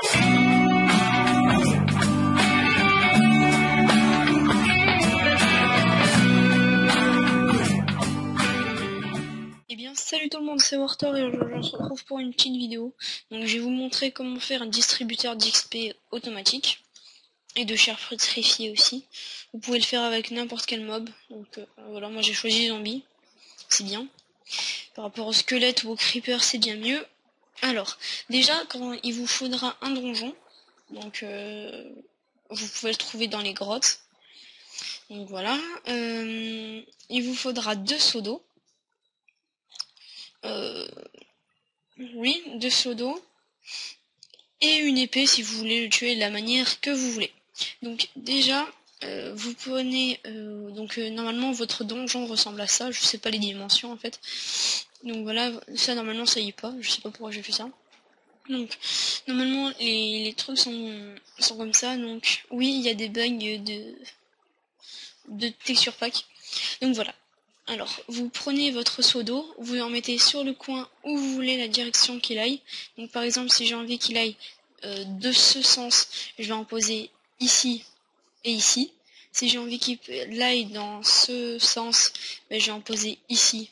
Eh bien salut tout le monde, c'est Warthor et aujourd'hui on se retrouve pour une petite vidéo. Donc je vais vous montrer comment faire un distributeur d'XP automatique et de chair pétrifiée aussi. Vous pouvez le faire avec n'importe quel mob. Donc voilà, moi j'ai choisi zombie, c'est bien. Par rapport au squelette ou au creeper c'est bien mieux. Alors déjà quand il vous faudra un donjon, donc vous pouvez le trouver dans les grottes. Donc voilà, il vous faudra 2 seaux d'eau. Oui, 2 seaux d'eau et une épée si vous voulez le tuer de la manière que vous voulez. Donc déjà vous prenez normalement votre donjon ressemble à ça, je sais pas les dimensions en fait. Donc voilà, ça normalement ça y est pas, je sais pas pourquoi j'ai fait ça. Donc normalement les trucs sont comme ça, donc oui il y a des bugs de texture pack. Donc voilà. Alors, vous prenez votre seau d'eau, vous en mettez sur le coin où vous voulez la direction qu'il aille. Donc par exemple, si j'ai envie qu'il aille de ce sens, je vais en poser ici et ici. Si j'ai envie qu'il aille dans ce sens, ben, je vais en poser ici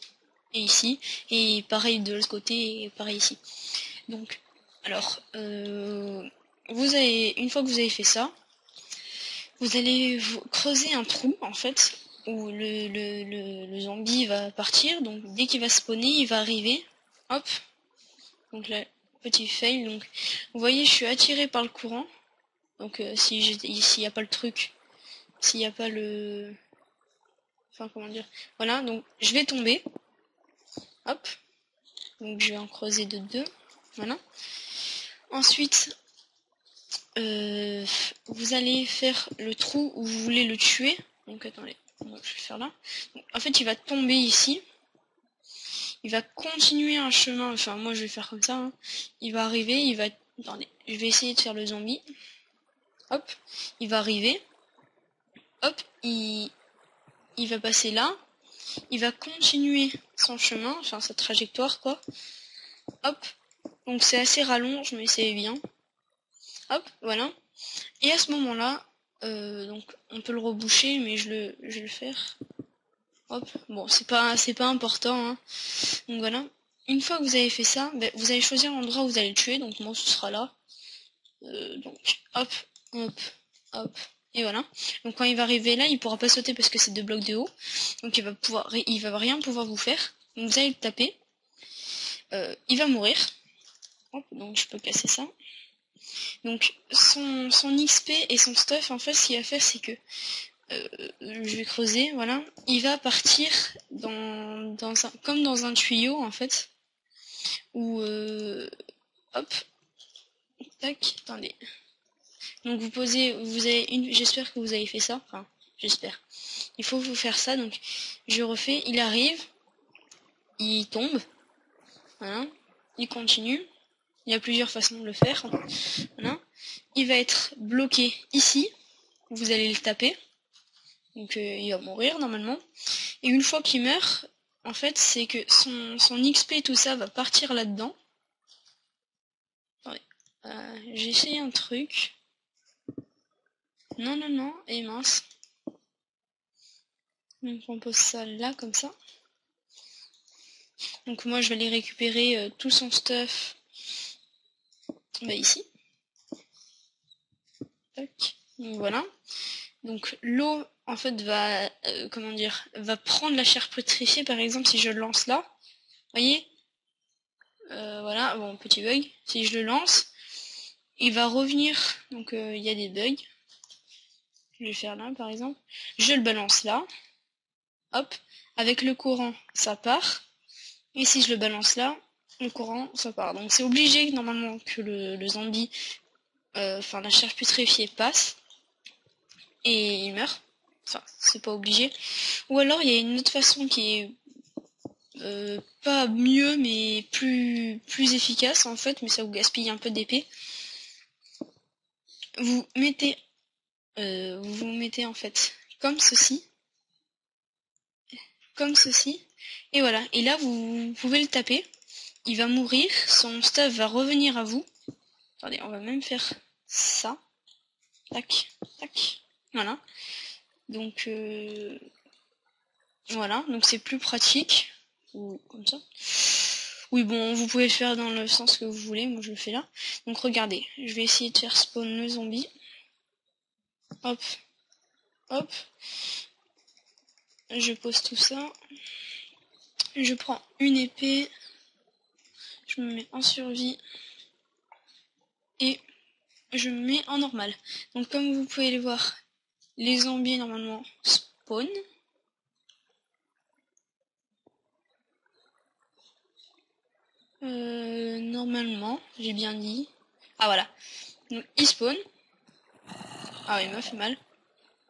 et ici. Et pareil de l'autre côté et pareil ici. Donc, alors, vous avez, une fois que vous avez fait ça, vous allez creuser un trou en fait où le zombie va partir. Donc dès qu'il va spawner, il va arriver. Hop. Donc là, petit fail. Donc vous voyez, je suis attiré par le courant. Donc s'il n'y a pas le truc, s'il n'y a pas le, enfin comment dire, voilà. Donc je vais tomber. Hop. Donc je vais en creuser de 2. Voilà. Ensuite, vous allez faire le trou où vous voulez le tuer. Donc attendez, je vais le faire là. Donc, en fait, il va tomber ici. Il va continuer un chemin. Enfin, moi, je vais faire comme ça. Hein. Il va arriver. Il va. Attendez, je vais essayer de faire le zombie. Hop, il va arriver. Hop, il va passer là. Il va continuer son chemin, enfin sa trajectoire, quoi. Hop. Donc c'est assez rallonge, mais c'est bien. Hop, voilà. Et à ce moment-là, donc on peut le reboucher, mais je vais le faire. Hop, bon, c'est pas important, hein. Donc voilà. Une fois que vous avez fait ça, ben, vous allez choisir l'endroit où vous allez le tuer. Donc moi, ce sera là. Donc hop, hop, hop. Et voilà. Donc quand il va arriver là, il pourra pas sauter parce que c'est 2 blocs de haut. Donc il va rien pouvoir vous faire. Donc vous allez le taper. Il va mourir. Hop, donc je peux casser ça. Donc son XP et son stuff, en fait, ce qu'il va faire, c'est que je vais creuser, voilà. Il va partir comme dans un tuyau, en fait. Où hop, tac, attendez. Donc j'espère que vous avez fait ça. Enfin, j'espère. Il faut vous faire ça. Donc je refais. Il arrive, il tombe. Voilà. Il continue. Il y a plusieurs façons de le faire. Voilà. Il va être bloqué ici. Vous allez le taper. Donc il va mourir normalement. Et une fois qu'il meurt, en fait, c'est que son XP tout ça va partir là-dedans. J'ai essayé un truc. Non, et mince. Donc on pose ça là comme ça. Donc moi je vais aller récupérer tout son stuff ici. Tac. Donc voilà. Donc l'eau en fait va va prendre la chair pétrifiée par exemple si je le lance là. Voyez, voilà, bon petit bug. Si je le lance, il va revenir. Donc il y a des bugs. Je vais faire là par exemple. Je le balance là. Hop. Avec le courant, ça part. Et si je le balance là, le courant, ça part. Donc c'est obligé normalement que le zombie, enfin la chair pétrifiée passe. Et il meurt. Enfin, c'est pas obligé. Ou alors il y a une autre façon qui est pas mieux mais plus efficace en fait, mais ça vous gaspille un peu d'épée. Vous mettez en fait comme ceci, et voilà. Et là vous pouvez le taper. Il va mourir, son stuff va revenir à vous. Attendez, on va même faire ça. Tac, tac. Voilà. Donc, voilà. Donc, c'est plus pratique. Ou comme ça. Oui, bon, vous pouvez le faire dans le sens que vous voulez. Moi, je le fais là. Donc, regardez. Je vais essayer de faire spawn le zombie. Hop. Hop. Je pose tout ça. Je prends une épée. Je me mets en survie. Et je me mets en normal. Donc, comme vous pouvez le voir, les zombies, normalement, spawn. Normalement, j'ai bien dit. Ah, voilà. Donc, il spawn. Ah oui, il m'a fait mal.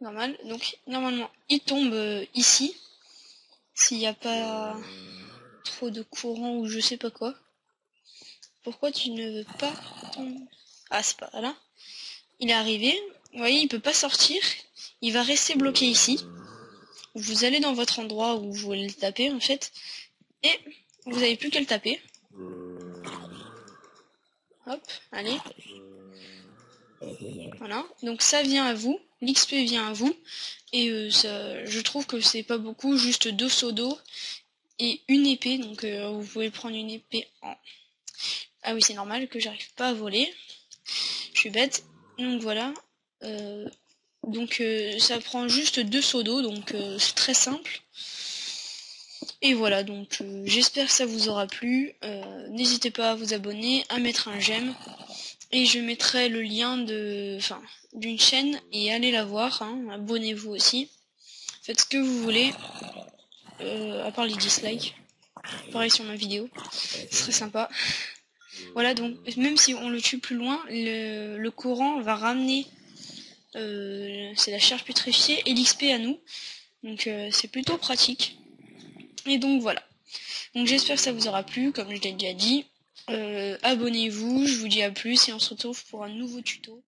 Normal. Donc, normalement, il tombe ici. S'il n'y a pas trop de courant ou je sais pas quoi. Pourquoi tu ne veux pas tomber? Ah, c'est pas là. Il est arrivé. Vous voyez, il peut pas sortir. Il va rester bloqué ici. Vous allez dans votre endroit où vous voulez le taper, en fait. Et vous n'avez plus qu'à le taper. Hop, allez. Voilà, donc ça vient à vous, l'XP vient à vous, et ça, je trouve que c'est pas beaucoup, juste 2 seaux d'eau et une épée, donc vous pouvez prendre une épée en... Ah oui, c'est normal que j'arrive pas à voler, je suis bête, donc voilà, donc ça prend juste 2 seaux d'eau, donc c'est très simple. Et voilà, donc j'espère que ça vous aura plu, n'hésitez pas à vous abonner, à mettre un j'aime. Et je mettrai le lien d'une chaîne et allez la voir, hein. Abonnez-vous aussi. Faites ce que vous voulez, à part les dislikes. Pareil sur ma vidéo, ce serait sympa. Voilà, donc même si on le tue plus loin, le courant va ramener c'est la chair putréfiée et l'XP à nous. Donc c'est plutôt pratique. Et donc voilà. Donc j'espère que ça vous aura plu, comme je l'ai déjà dit. Abonnez-vous, je vous dis à plus et on se retrouve pour un nouveau tuto.